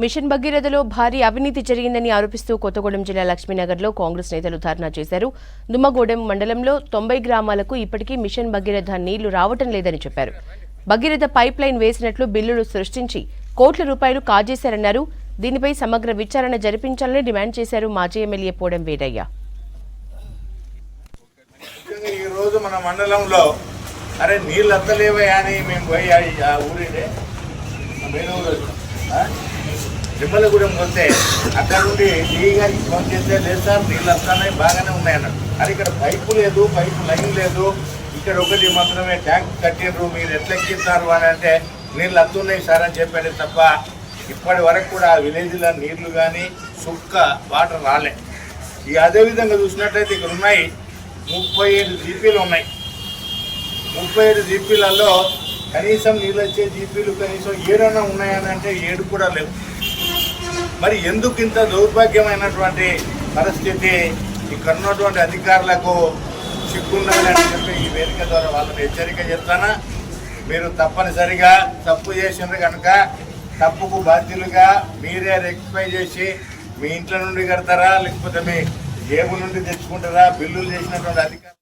Machine భగీరథలో భారీ అవినీతి జరిగిందని ఆరోపిస్తూ కొత్తగూడెం జిల్లా లక్ష్మీనగర్లో కాంగ్రెస్ నేతలు ధర్నా చేశారు. దుమ్మగూడెం మండలంలో 90 గ్రామాలకు ఇప్పటికీ మిషన్ భగీరథ నీళ్లు రావటం లేదని చెప్పారు. భగీరథ పైప్ లైన్ వేసినట్లు బిల్లులు సృష్టించి కోట్ల రూపాయలు కాజేశారన్నారు. దీనిపై సమగ్ర విచారణ జరిపించాలని డిమాండ్ చేశారు మాజీ ఎమ్మెల్యే పోడం వీరయ్య. ఈ రోజు మన మండలంలో నీళ్ళు అత్తలేవా అని మేము పోయి ఆ ఊరిదే జిమ్మలగూడెం వస్తే అక్కడ నుండి డీ గారికి ఫోన్ చేస్తే లేదు సార్ నీళ్ళు వస్తున్నాయి బాగానే ఉన్నాయన్నాడు. అది ఇక్కడ పైపు లేదు, పైపు లైన్ లేదు, ఇక్కడ ఒకటి మాత్రమే ట్యాంక్ కట్టిండ్రు, మీరు ఎట్లా ఎక్కిస్తారు అని అంటే నీళ్ళు వస్తున్నాయి సార్ అని చెప్పాడు తప్ప ఇప్పటి వరకు కూడా ఆ విలేజ్లో నీళ్లు కానీ సుక్క వాటర్ రాలే. ఇక అదేవిధంగా చూసినట్లయితే ఇక్కడ ఉన్నాయి 37 జీపీలు ఉన్నాయి. 37 జీపీలలో కనీసం నీళ్ళు వచ్చే జీపీలు కనీసం 7 ఉన్నాయని అంటే 7 కూడా లేవు. మరి ఎందుకు ఇంత దౌర్భాగ్యమైనటువంటి పరిస్థితి ఇక్కడ ఉన్నటువంటి అధికారులకు చిక్కుండాలని అని చెప్పి ఈ వేదిక ద్వారా వాళ్ళని హెచ్చరిక చేస్తానా. మీరు తప్పనిసరిగా తప్పు చేసినారు కనుక తప్పుకు బాధ్యులుగా మీరే రెక్టిఫై చేసి మీ ఇంట్లో నుండి కడతారా లేకపోతే మీ జేబు నుండి తెచ్చుకుంటారా బిల్లులు చేసినటువంటి అధికారులు